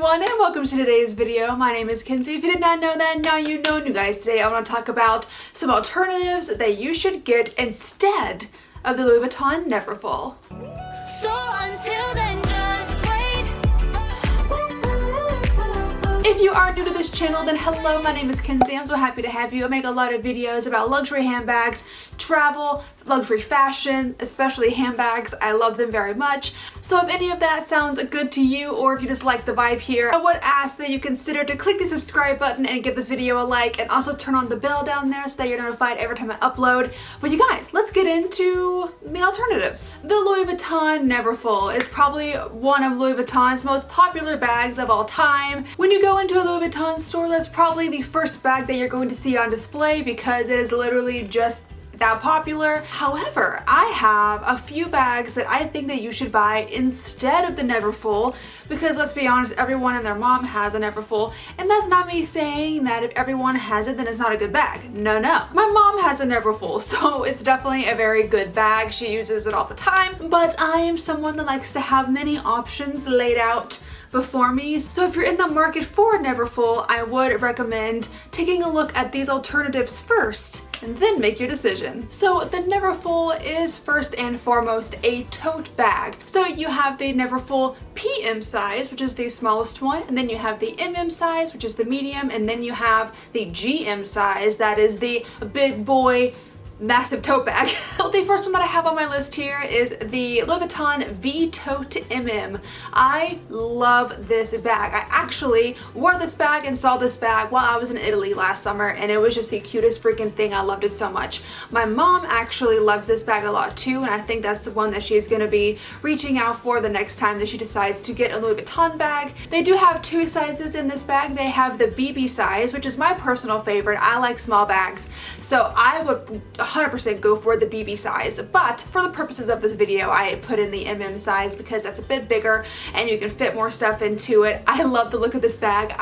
everyone, and welcome to today's video. My name is Kenzie. If you did not know that, now you know. New guys, today I want to talk about some alternatives that you should get instead of the Louis Vuitton Neverfull. So until then, just wait. If you are new to this channel, then hello, my name is Kenzie. I'm so happy to have you. I make a lot of videos about luxury handbags, travel, luxury fashion, especially handbags. I love them very much. So if any of that sounds good to you, or if you just like the vibe here, I would ask that you consider to click the subscribe button and give this video a like, and also turn on the bell down there so that you're notified every time I upload. But you guys, let's get into the alternatives. The Louis Vuitton Neverfull is probably one of Louis Vuitton's most popular bags of all time. When you go into a Louis Vuitton store, that's probably the first bag that you're going to see on display because it is literally just that popular. However, I have a few bags that I think that you should buy instead of the Neverfull, because let's be honest, everyone and their mom has a Neverfull, and that's not me saying that if everyone has it then it's not a good bag. No. My mom has a Neverfull, so it's definitely a very good bag. She uses it all the time, but I am someone that likes to have many options laid out before me. So if you're in the market for a Neverfull, I would recommend taking a look at these alternatives first and then make your decision. So the Neverfull is first and foremost a tote bag. So you have the Neverfull PM size, which is the smallest one, and then you have the MM size, which is the medium, and then you have the GM size, that is the big boy massive tote bag. The first one that I have on my list here is the Louis Vuitton V Tote MM. I love this bag. I actually wore this bag and saw this bag while I was in Italy last summer, and it was just the cutest freaking thing. I loved it so much. My mom actually loves this bag a lot too, and I think that's the one that she's going to be reaching out for the next time that she decides to get a Louis Vuitton bag. They do have two sizes in this bag. They have the BB size, which is my personal favorite. I like small bags, so I would 100% go for the BB size, but for the purposes of this video I put in the MM size because that's a bit bigger and you can fit more stuff into it. I love the look of this bag.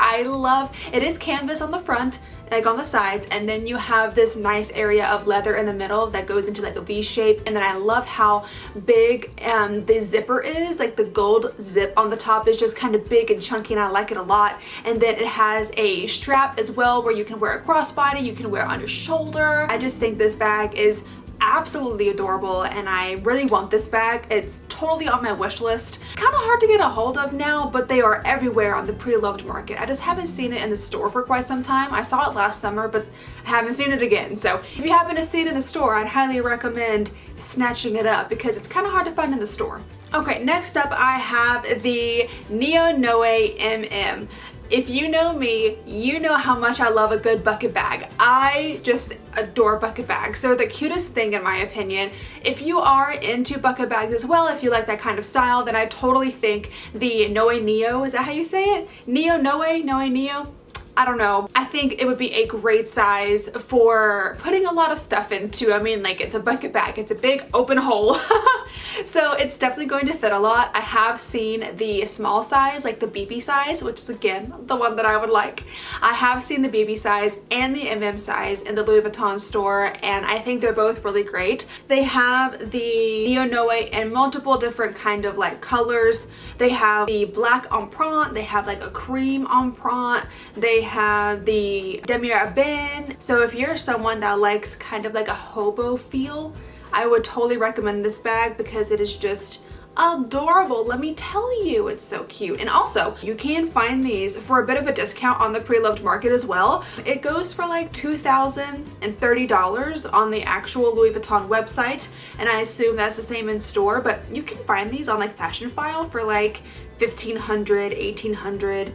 It is canvas on the front, like on the sides, and then you have this nice area of leather in the middle that goes into like a V shape, and then I love how big the zipper is. Like the gold zip on the top is just kind of big and chunky, and I like it a lot. And then it has a strap as well where you can wear a crossbody, you can wear it on your shoulder. I just think this bag is absolutely adorable, and I really want this bag. It's totally on my wish list. Kind of hard to get a hold of now, but they are everywhere on the pre-loved market. I just haven't seen it in the store for quite some time. I saw it last summer, but I haven't seen it again. So if you happen to see it in the store, I'd highly recommend snatching it up because it's kind of hard to find in the store. Okay, next up I have the Neo Noe MM. If you know me, you know how much I love a good bucket bag. I just adore bucket bags. They're the cutest thing in my opinion. If you are into bucket bags as well, if you like that kind of style, then I totally think the Noe Neo, is that how you say it? Neo Neo? I don't know. I think it would be a great size for putting a lot of stuff into. I mean, like, it's a bucket bag. It's a big open hole. So it's definitely going to fit a lot. I have seen the small size, like the BB size, which is again the one that I would like. I have seen the BB size and the MM size in the Louis Vuitton store, and I think they're both really great. They have the Neo Noe in multiple different kind of like colors. They have the black empreinte, they have like a cream empreinte, they have the demi urbaine. So if you're someone that likes kind of like a hobo feel, I would totally recommend this bag because it is just adorable. Let me tell you, it's so cute. And also, you can find these for a bit of a discount on the pre-loved market as well. It goes for like $2,030 on the actual Louis Vuitton website, and I assume that's the same in store, but you can find these on like Fashion File for like $1,500, $1,800.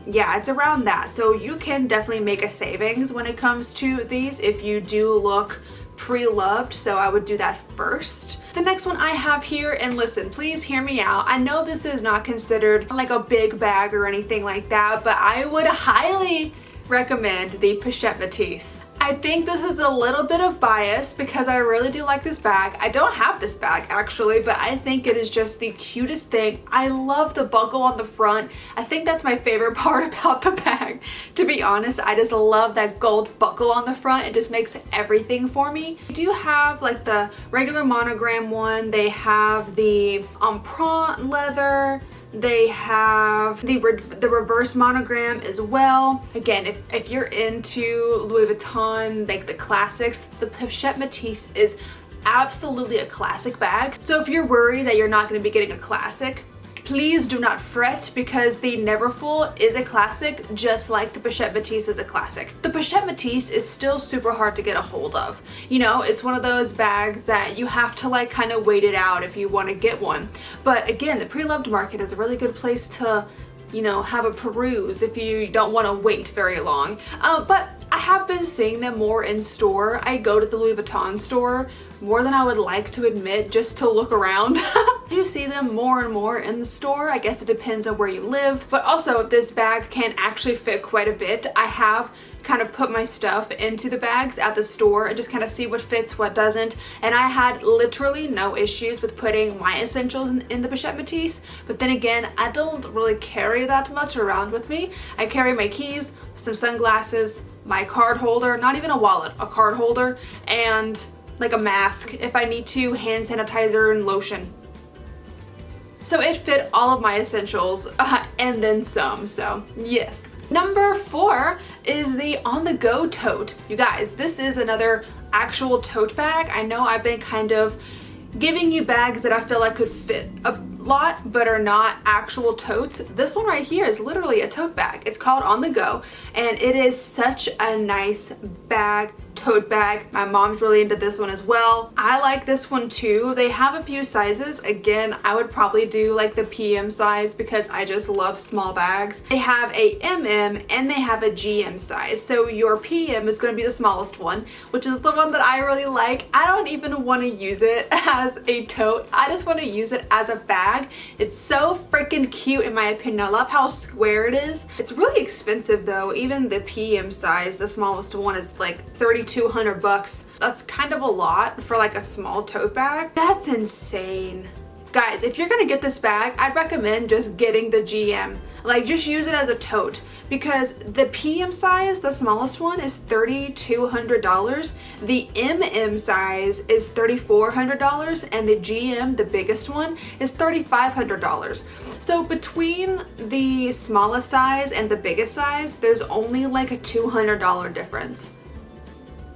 Yeah, it's around that. So you can definitely make a savings when it comes to these if you do look pre-loved, so I would do that first. The next one I have here, and listen, please hear me out. I know this is not considered like a big bag or anything like that, but I would highly recommend the Pachette Matisse. I think this is a little bit of bias because I really do like this bag. I don't have this bag actually, but I think it is just the cutest thing. I love the buckle on the front. I think that's my favorite part about the bag. To be honest, I just love that gold buckle on the front. It just makes everything for me. I do have like the regular monogram one. They have the empreinte leather. They have the reverse monogram as well. Again, if you're into Louis Vuitton, like the classics, the Pachette Matisse is absolutely a classic bag. So if you're worried that you're not going to be getting a classic, please do not fret, because the Neverfull is a classic just like the Pachette Matisse is a classic. The Pachette Matisse is still super hard to get a hold of. You know, it's one of those bags that you have to like kind of wait it out if you want to get one. But again, the pre-loved market is a really good place to, you know, have a peruse if you don't want to wait very long. But I have been seeing them more in store. I go to the Louis Vuitton store more than I would like to admit, just to look around. I do see them more and more in the store. I guess it depends on where you live, but also this bag can actually fit quite a bit. I have kind of put my stuff into the bags at the store and just kind of see what fits, what doesn't, and I had literally no issues with putting my essentials in the Pachette Matisse. But then again, I don't really carry that much around with me. I carry my keys, some sunglasses, my card holder, not even a wallet, a card holder, and like a mask if I need to, hand sanitizer and lotion. So it fit all of my essentials and then some, so yes. Number 4 is the on-the-go tote. You guys, this is another actual tote bag. I know I've been kind of giving you bags that I feel like could fit a lot but are not actual totes. This one right here is literally a tote bag. It's called On The Go, and it is such a nice bag, tote bag. My mom's really into this one as well. I like this one too. They have a few sizes. Again, I would probably do like the PM size because I just love small bags. They have a MM and they have a GM size. So your PM is going to be the smallest one, which is the one that I really like. I don't even want to use it as a tote. I just want to use it as a bag. It's so freaking cute in my opinion. I love how square it is. It's really expensive though. Even the PM size, the smallest one, is like $3,200. That's kind of a lot for like a small tote bag. That's insane. Guys, if you're gonna get this bag, I'd recommend just getting the GM. Like, just use it as a tote, because the PM size, the smallest one, is $3,200. The MM size is $3,400, and the GM, the biggest one, is $3,500. So between the smallest size and the biggest size, there's only like a $200 difference.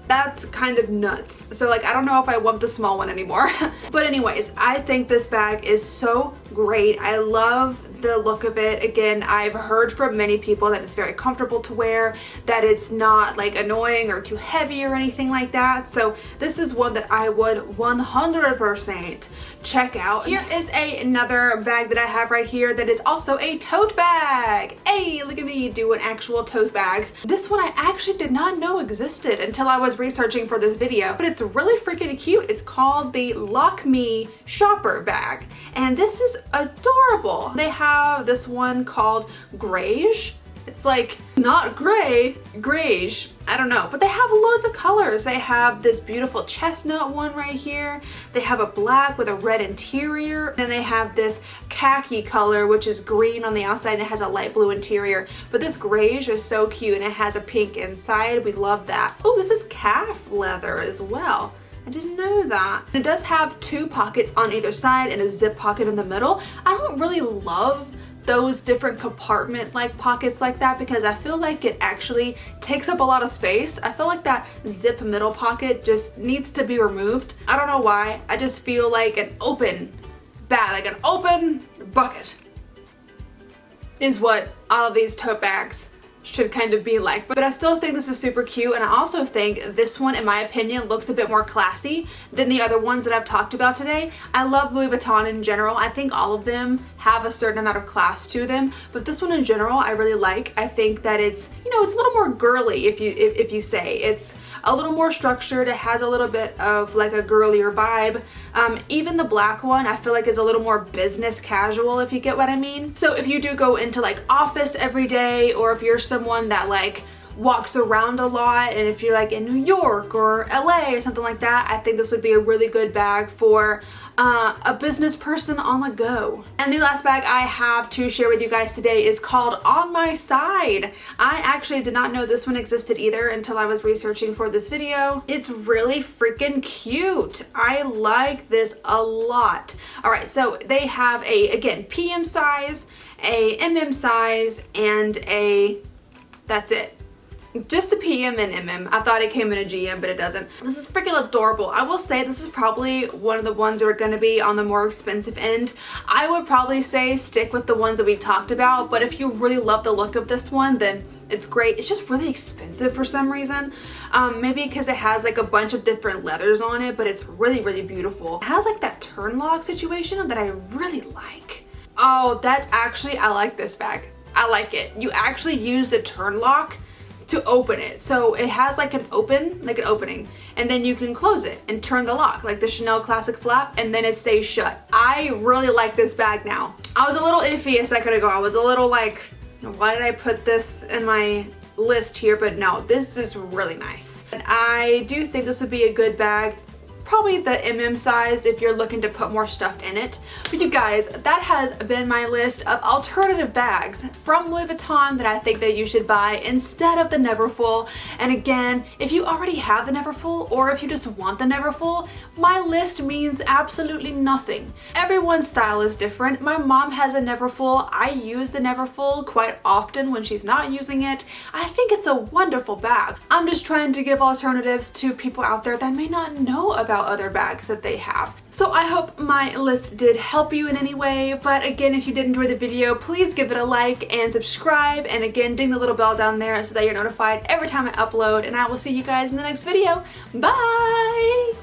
That's kind of nuts. So like, I don't know if I want the small one anymore. But anyways, I think this bag is so great. I love the look of it. Again, I've heard from many people that it's very comfortable to wear, that it's not like annoying or too heavy or anything like that. So this is one that I would 100% check out. Here is another bag that I have right here that is also a tote bag. Hey, look at me doing actual tote bags. This one I actually did not know existed until I was researching for this video, but it's really freaking cute. It's called the Lock Me Shopper bag, and this is adorable. They have this one called Greige. It's like not gray, greige, I don't know, but they have loads of colors. They have this beautiful chestnut one right here. They have a black with a red interior. Then they have this khaki color, which is green on the outside and it has a light blue interior. But this greige is so cute and it has a pink inside. We love that. Oh, this is calf leather as well. I didn't know that. It does have 2 pockets on either side and a zip pocket in the middle. I don't really love those different compartment like pockets like that because I feel like it actually takes up a lot of space. I feel like that zip middle pocket just needs to be removed. I don't know why. I just feel like an open bag, like an open bucket is what all of these tote bags should kind of be like. But I still think this is super cute, and I also think this one, in my opinion, looks a bit more classy than the other ones that I've talked about today. I love Louis Vuitton in general. I think all of them have a certain amount of class to them, but this one in general I really like. I think that it's, you know, it's a little more girly if you say. It's a little more structured. It has a little bit of like a girlier vibe. Even the black one I feel like is a little more business casual, if you get what I mean. So if you do go into like office every day, or if you're someone that like walks around a lot, and if you're like in New York or LA or something like that, I think this would be a really good bag for a business person on the go. And the last bag I have to share with you guys today is called On My Side. I actually did not know this one existed either until I was researching for this video. It's really freaking cute. I like this a lot. All right, so they have a, again, PM size, a MM size, and a, that's it. Just a PM and MM. I thought it came in a GM, but it doesn't. This is freaking adorable. I will say this is probably one of the ones that are going to be on the more expensive end. I would probably say stick with the ones that we've talked about, but if you really love the look of this one, then it's great. It's just really expensive for some reason. Maybe because it has like a bunch of different leathers on it, but it's really, really beautiful. It has like that turn lock situation that I really like. Oh, that's actually, I like this bag. I like it. You actually use the turn lock to open it. So it has like an opening, and then you can close it and turn the lock like the Chanel classic flap, and then it stays shut. I really like this bag now. I was a little iffy a second ago. I was a little like, why did I put this in my list here? But no, this is really nice. And I do think this would be a good bag. Probably the MM size if you're looking to put more stuff in it. But you guys, that has been my list of alternative bags from Louis Vuitton that I think that you should buy instead of the Neverfull. And again, if you already have the Neverfull, or if you just want the Neverfull, my list means absolutely nothing. Everyone's style is different. My mom has a Neverfull. I use the Neverfull quite often when she's not using it. I think it's a wonderful bag. I'm just trying to give alternatives to people out there that may not know about other bags that they have. So I hope my list did help you in any way, but again, if you did enjoy the video, please give it a like and subscribe, and again, ding the little bell down there so that you're notified every time I upload, and I will see you guys in the next video. Bye!